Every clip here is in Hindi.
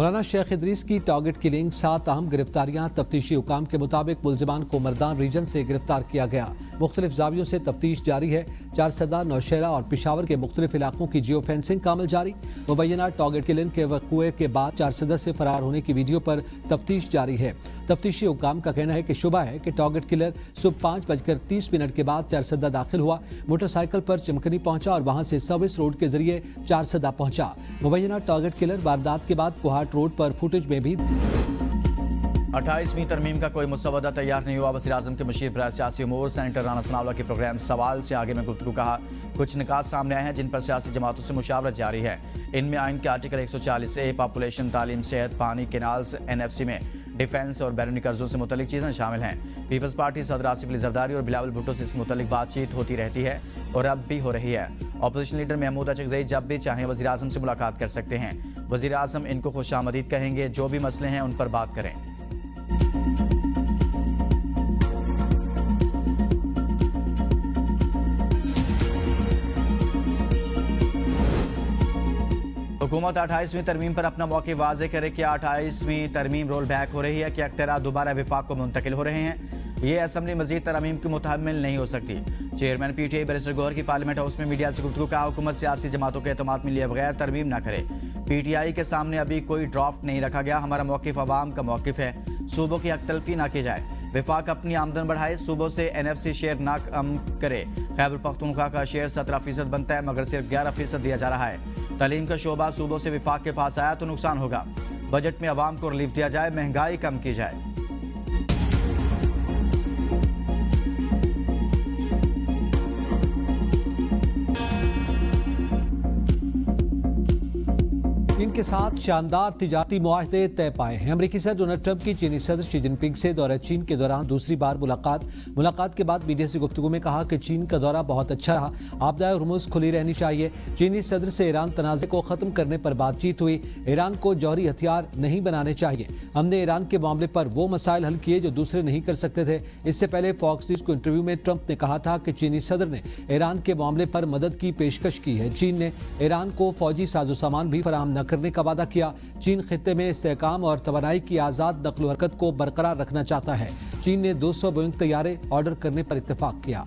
मौलाना शेख इदरीस की टारगेट किलिंग, 7 अहम गिरफ्तारियां। तफ्तीशी हुकाम के मुताबिक मुलजिमान को मर्दान रीजन से गिरफ्तार किया गया। मुख्तलिफ जावियों से तफ्तीश जारी है। चारसदा, नौशहरा और पिशावर के मुख्तलिफ इलाकों की जियो फेंसिंग का अमल जारी। मुबैना टारगेट किलिंग के वक़ुए के बाद चारसदा से फरार होने की वीडियो पर तफ्तीश जारी है। तफ्तीशी हुकाम का कहना है कि शुबा है कि टारगेट किलर सुबह 5:30 के बाद चारसदा दाखिल हुआ, मोटरसाइकिल पर चमकनी पहुंचा और वहां से सर्विस रोड के जरिए चारसदा पहुंचा। मुबैना टारगेट किलर वारदात के बाद कुहाट रोड पर फुटेज में भी 28वीं तरमीम का कोई मुसवदा तैयार नहीं हुआ। वज़ीर-ए-आज़म के मुशीर बराए सियासी उमूर सेनेटर राना सनाउल्लाह के प्रोग्राम सवाल से आगे में गुफ्तगू कहा, कुछ निकात सामने आए हैं जिन पर सियासी जमातों से मुशावरत जारी है। इनमें आइन के आर्टिकल 140A पॉपुलेशन, तालीम, सेहत, पानी, कैनाल्स, NFC में डिफेंस और बैरूनी कर्जों से मुतल्लिक चीज़ें शामिल हैं। पीपल्स पार्टी सदर आसिफ अली जरदारी और बिलावल भुट्टो से इस मुतल्लिक बातचीत होती रहती है और अब भी हो रही है। अपोजिशन लीडर महमूद अचकज़ई जब भी चाहें वज़ीर-ए-आज़म से मुलाकात कर सकते हैं। वज़ीर-ए-आज़म इनको खुशामदीद कहेंगे, जो भी मसले हैं उन पर बात करें। हुकूमत 28वीं तरमीम पर अपना मौक़िफ़ वाज़ेह करे। क्या 28वीं तरमीम रोल बैक हो रही है? क्या इख्तियार दोबारा विफाक को मुंतकिल हो रहे हैं? ये असम्बली मजीद तरमीम की मुतहम्मिल नहीं हो सकती। चेयरमैन PTI बैरिस्टर गौहर की पार्लियामेंट हाउस में मीडिया से गुफ्तगू का, हुकूमत सियासी जमातों के एतमाद में लिए बगैर तरमीम ना करे। PTI के सामने अभी कोई ड्राफ्ट नहीं रखा गया। हमारा मौक़िफ़ अवाम का मौक़िफ़ है, सूबों की हक तलफी ना की जाए। विफाक अपनी आमदन बढ़ाए, सूबों से NFC शेयर ना कम करे। खैबर पख्तूनख्वा का शेयर 17% बनता है मगर सिर्फ 11% दिया जा रहा है। तालीम का शोबा सूबों से विफाक के पास आया तो नुकसान होगा। बजट में अवाम को रिलीफ दिया जाए, महंगाई कम की जाए। चीन के साथ शानदार तिजारती मुआहदे तय पाए हैं। अमेरिकी सदर डोनाल्ड ट्रंप की चीनी सदर शी जिनपिंग से दौरा चीन के दौरान दूसरी बार मुलाकात के बाद मीडिया से गुफ्तगू में कहा कि चीन का दौरा बहुत अच्छा रहा, आबदाए हुर्मुज़ खुली रहनी चाहिए। चीनी सदर से ईरान तनाज़े को ख़त्म करने पर बातचीत हुई। ईरान को जौहरी हथियार नहीं बनाने चाहिए। हमने ईरान के मामले पर वो मसाइल हल किए जो दूसरे नहीं कर सकते थे। इससे पहले फॉक्स न्यूज़ को इंटरव्यू में ट्रंप ने कहा था कि चीनी सदर ने ईरान के मामले पर मदद की पेशकश की है। चीन ने ईरान को फौजी साजो सामान भी फराहम न करने का वादा किया। चीन खित्ते में इस्तेहकाम और तवानाई की आज़ाद नक़्ल हरकत को बरकरार रखना चाहता है। चीन ने 200 बोइंग तैयारे ऑर्डर करने पर इत्तेफाक किया।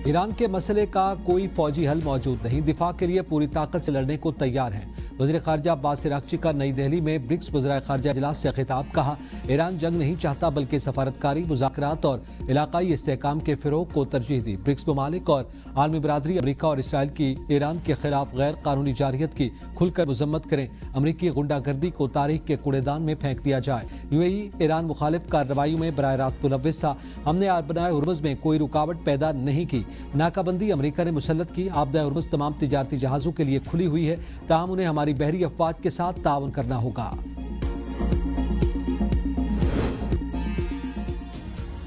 ईरान के मसले का कोई फौजी हल मौजूद नहीं, दिफा के लिए पूरी ताकत से लड़ने को तैयार है। वज़ीर ख़ारजा अब्बास अराग़ची का नई दिल्ली में ब्रिक्स वज़राए ख़ारजा इजलास से खिताब, कहा ईरान जंग नहीं चाहता बल्कि सफारतकारी, मुज़ाकरात और इलाकाई इस्तेहकाम के फ़रोग़ को तरजीह दी। ब्रिक्स ममालिक और आलमी बरादरी अमरीका और इसराइल की ईरान के खिलाफ गैर कानूनी जारियत की खुलकर मज़म्मत करें। अमरीकी गुंडागर्दी को तारीख के कूड़ेदान में फेंक दिया जाए। UAE ईरान मुखालिफ कार्रवाइयों में बराह रास्त मुलव्विस था। हमने आबनाए हुर्मुज़ में कोई रुकावट पैदा नहीं की। नाकाबंदी अमरीका ने मुसल्लत की। आबदाए हुर्मुज़ तमाम तिजारती जहाज़ों के लिए खुली हुई है, ताहम उन्हें हमारी बहरी अफवाज के साथ ताउन करना होगा।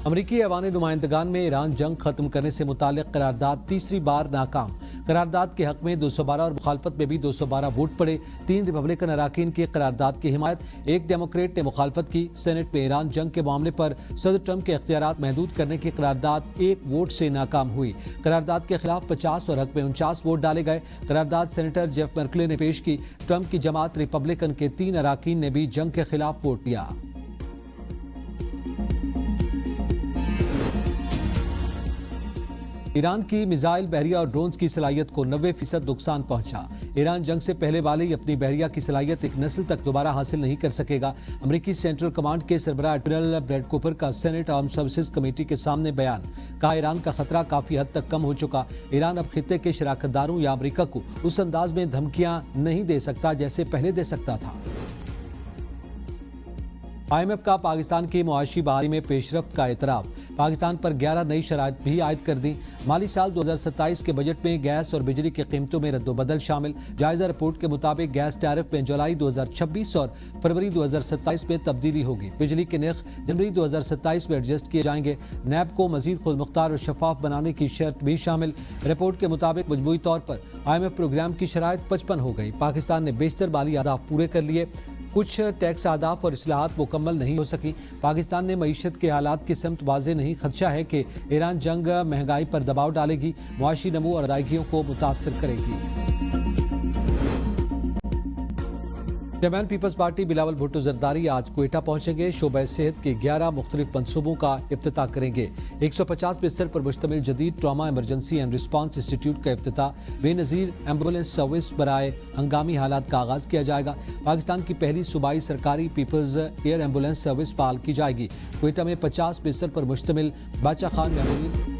अमरीकी ऐवान नुमाइंदगान में ईरान जंग खत्म करने से मुताल्लिक करारदाद तीसरी बार नाकाम। करारदाद के हक में 212 और मुखालफत में भी 212 वोट पड़े। 3 रिपब्लिकन अराकीन की करारदाद की हिमायत, 1 डेमोक्रेट ने मुखालफत की। सेनेट में ईरान जंग के मामले पर सदर ट्रंप के इख्तियारात महदूद करने की करारदाद 1 वोट से नाकाम हुई। करारदाद के खिलाफ 50 और हक में 49 वोट डाले गए। करारदाद सेनेटर जेफ मर्कले ने पेश की। ट्रंप की जमात रिपब्लिकन के 3 अराकीन ने भी जंग के खिलाफ वोट दिया। ईरान की मिसाइल, बहरिया और ड्रोन्स की सलाहियत को 90% नुकसान पहुंचा। ईरान जंग से पहले वाले ही अपनी बहरिया की सलाहियत एक नस्ल तक दोबारा हासिल नहीं कर सकेगा। अमरीकी सेंट्रल कमांड के सरबराह एडमिरल ब्रैड कूपर का सेनेट आर्म सर्विसेज कमेटी के सामने बयान, कहा ईरान का खतरा काफी हद तक कम हो चुका। ईरान अब खित्ते के शराकतदारों या अमरीका को उस अंदाज में धमकियां नहीं दे सकता जैसे पहले दे सकता था। IMF का पाकिस्तान की मुआशी बहाली में पेशरफ्त का एतराफ़, पाकिस्तान पर 11 नई शराइत भी आयद कर दी। माली साल 2027 के बजट में गैस और बिजली की कीमतों में रद्दोबदल शामिल। जायजा रिपोर्ट के मुताबिक गैस टैरिफ में जुलाई 2026 और फरवरी 2027 में तब्दीली होगी। बिजली के नर्ख जनवरी 2027 में एडजस्ट किए जाएंगे। नैब को मजीद खुद मुख्तार और शफाफ बनाने की शर्त भी शामिल। रिपोर्ट के मुताबिक मजमूई तौर पर IMF प्रोग्राम की शराइत 55 हो गई। पाकिस्तान ने बेशतर माली अहदाफ पूरे कर लिए। कुछ टैक्स आदाफ और इस्लाहात मुकम्मल नहीं हो सकी। पाकिस्तान ने मईशत के हालात की समत वाज़ेह नहीं। खदशा है कि ईरान जंग महंगाई पर दबाव डालेगी, मुआशी नमू और अदायगियों को मुतासर करेगी। चेयरमैन पीपल्स पार्टी बिलावल भुट्टो जरदारी आज क्वेटा पहुंचेंगे। शोबा सेहत के 11 मुख्तलिफ मनसूबों का इफ्तिताह करेंगे। 150 बिस्तर पर मुश्तमिल जदीद trauma emergency and response institute का इफ्तिताह, बेनज़ीर एम्बुलेंस सर्विस बराए हंगामी हालात का आगाज किया जाएगा। पाकिस्तान की पहली सूबाई सरकारी पीपल्स एयर एम्बुलेंस सर्विस बहाल की जाएगी। क्वेटा में 50 बिस्तर पर मुश्तमिल बादशाह खान मेमोरियल।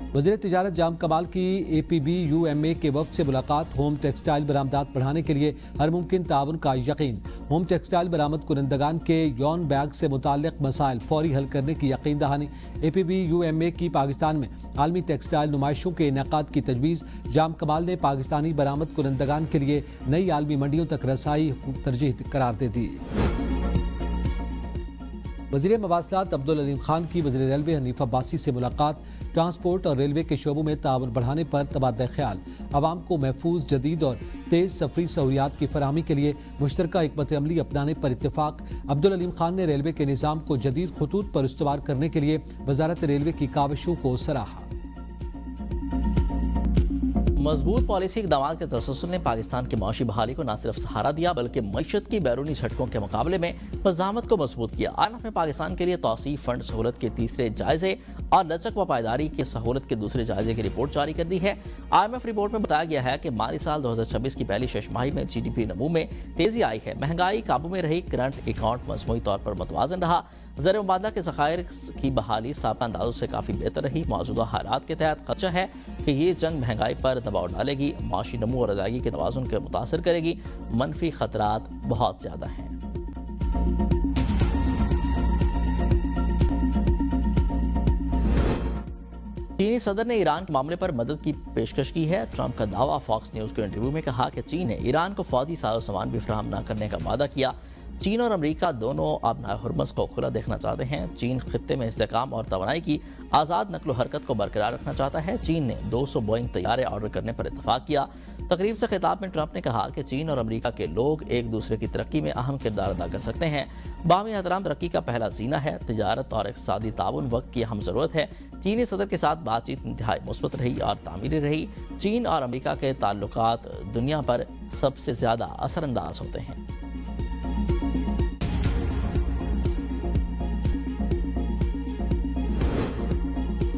वज़ीर तिजारत जाम कमाल की APBUMA के वफ्द से मुलाकात। होम टेक्सटाइल बरामदात बढ़ाने के लिए हर मुमकिन ताउन का यकीन। होम टेक्सटाइल बरामद कुनंदगान के यौन बैग से मुताल्लिक मसाइल फौरी हल करने की यकीन दहानी। APBUMA की पाकिस्तान में आलमी टेक्सटाइल नुमाइशों के इनेकाद की तजवीज़। जाम कमाल ने पाकिस्तानी बरामद कुनंदगान के लिए नई आलमी मंडियों तक रसाई तरजीह करार दे दी। वज़ीर मवासलात अब्दुल अलीम खान की वज़ीर रेलवे हनीफ अब्बासी से मुलाकात। ट्रांसपोर्ट और रेलवे के शोबों में ताउन बढ़ाने पर तबादला ख्याल। आवाम को महफूज, जदीद और तेज़ सफरी सहूलियात की फराहमी के लिए मुश्तरका हिकमत अमली अपनाने पर इत्तेफाक। अब्दुल अलीम खान ने रेलवे के निज़ाम को जदीद खतूत पर इस्तेमाल करने के लिए वजारत रेलवे की काविशों को सराहा। मजबूत पॉलिसी इक़दाम के तसल्सल ने पाकिस्तान की माशी बहाली को न सिर्फ सहारा दिया बल्कि मईशत की बैरूनी झटकों के मुकाबले में मज़ामत को मजबूत किया। IMF ने पाकिस्तान के लिए तौसीफ फंड सहूलत के तीसरे जायजे और लचक व पायदारी की सहूलत के दूसरे जायजे की रिपोर्ट जारी कर दी है। IMF रिपोर्ट में बताया गया है कि माली साल 2026 की पहली छमाही में GDP नमू में तेजी आई है। महंगाई काबू में रही, करंट अकाउंट मजमूई तौर पर मुतवाज़न रहा। ज़र मुबादला के ज़खायर की बहाली साबिक़ा अंदाज़ों से काफ़ी बेहतर रही। मौजूदा हालात के तहत खदशा है कि ये जंग महंगाई पर दबाव डालेगी, माशी नमू और अदायगी के तवाज़ुन को मुतासर करेगी। मनफी खतरात बहुत ज़्यादा हैं। चीनी सदर ने ईरान के मामले पर मदद की पेशकश की है। ट्रंप का दावा। फॉक्स न्यूज़ के इंटरव्यू में कहा कि चीन ने ईरान को फौजी साजो सामान भी फराहम न करने का वादा किया। चीन और अमेरिका दोनों अब हुर्मुज़ को खुला देखना चाहते हैं। चीन खित्ते में इस्तेहकाम और तवानाई की आज़ाद नकलो हरकत को बरकरार रखना चाहता है। चीन ने 200 बोइंग तैयारे ऑर्डर करने पर इत्तफाक किया। तकरीब से खिताब में ट्रंप ने कहा कि चीन और अमेरिका के लोग एक दूसरे की तरक्की में अहम किरदार अदा कर सकते हैं। बाहमी एहतराम तरक्की का पहला जीना है। तिजारत और इक़्तिसादी ताउन वक्त की अहम ज़रूरत है। चीनी सदर के साथ बातचीत इंतहाई मुस्बत रही और तामीरी रही। चीन और अमेरिका के ताल्लुकात दुनिया पर सबसे ज़्यादा असरअंदाज होते हैं।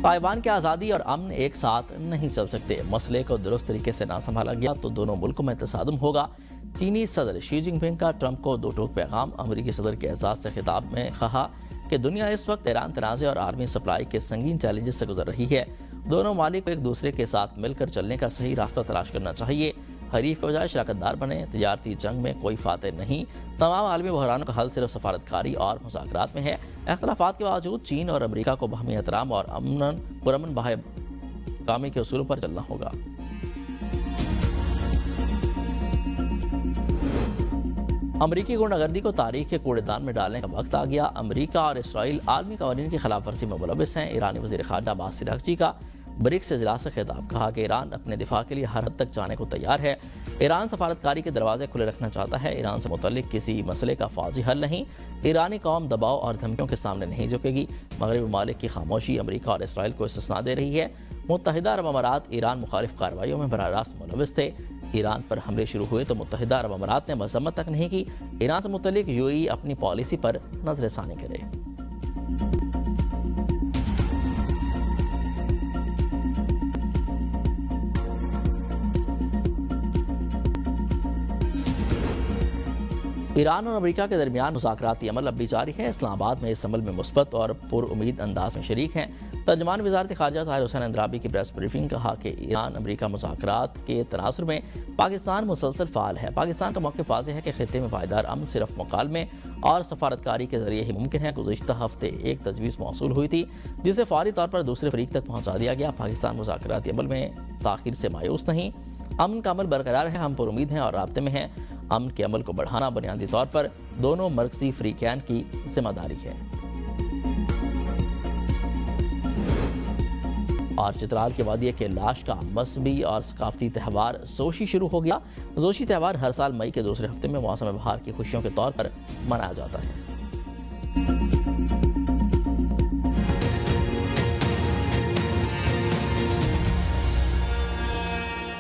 ताइवान की आज़ादी और अमन एक साथ नहीं चल सकते। मसले को दुरुस्त तरीके से ना संभाला गया तो दोनों मुल्कों में तसादुम होगा। चीनी सदर शी जिनपिंग का ट्रंप को दो टोक पैगाम। अमेरिकी सदर के एजाज से खिताब में कहा कि दुनिया इस वक्त ईरान तनाज़े और आर्मी सप्लाई के संगीन चैलेंजेस से गुजर रही है। दोनों मालिक को एक दूसरे के साथ मिलकर चलने का सही रास्ता तलाश करना चाहिए। हरीफ के बजाय शराकतदार बने। तिजारती जंग में कोई फातह नहीं। तमाम आलमी बहरानों का हल सिर्फ सफारतकारी और मुज़ाकरात में है। इख्तलाफात के बावजूद चीन और अमेरिका को बाहमी एहतराम और पुरअमन बाहमी के उसूलों पर चलना होगा। अमरीकी गुंडागर्दी को तारीख के कूड़ेदान में डालने का वक्त आ गया। अमरीका और इसराइल आलमी कवानीन की खिलाफ वर्जी में मुलविस हैं। ईरानी वज़ीर ख़ारजा अब्बास अराग़ची का ब्रिक्स इजलास से खिताब। कहा कि ईरान अपने दिफा के लिए हर हद तक जाने को तैयार है। ईरान सफारतकारी के दरवाजे खुले रखना चाहता है। ईरान से मुतल्लिक किसी मसले का फौजी हल नहीं। ईरानी कौम दबाव और धमकियों के सामने नहीं झुकेगी। मगरबी ममालिक की खामोशी अमरीका और इसराइल को इस्तिस्ना दे रही है। मुत्तहिदा अरब अमारात ईरान मुखालिफ कार्रवाइयों में बराह रास्त मुलविस थे। ईरान पर हमले शुरू हुए तो मुत्तहिदा अरब अमारात ने मजम्मत तक नहीं की। ईरान से मुतल्लिक UAE अपनी पॉलिसी पर नजरसानी करे। ईरान और अमेरिका के दरमियान मुज़ाकराती अमल अब भी जारी है। इस्लामाबाद में इस अमल में मुस्बत और पुरउम्मीद अंदाज में शरीक हैं। तर्जमान वज़ारत ख़ारजा ताहिर हुसैन अंद्राबी की प्रेस ब्रीफिंग कहा कि ईरान अमेरिका मुज़ाकरात के तनासुर में पाकिस्तान मुसलसल फ़ाल है। पाकिस्तान का मौक़िफ़ वाज़ेह है कि खित्ते में पायदार अमन सिर्फ मुकालमे और सफारतकारी के ज़रिए ही मुमकिन है। गुज़िश्ता हफ्ते एक तजवीज़ मौसूल हुई थी जिसे फ़ौरी तौर पर दूसरे फरीक तक पहुँचा दिया गया। पाकिस्तान मुज़ाकराती अमल में ताख़ीर से मायूस नहीं। अमन का अमल बरकरार है। हम पुरुमीद हैं और राब्ते में हैं। अमन के अमल को बढ़ाना बुनियादी तौर पर दोनों मरकज़ी फ़रीक़ैन की जिम्मेदारी है। और चित्राल के वादिया के लाश का मजहबी और सकाफती त्यौहार जोशी शुरू हो गया। जोशी त्यौहार हर साल मई के दूसरे हफ्ते में मौसम बहार की खुशियों के तौर पर मनाया जाता है।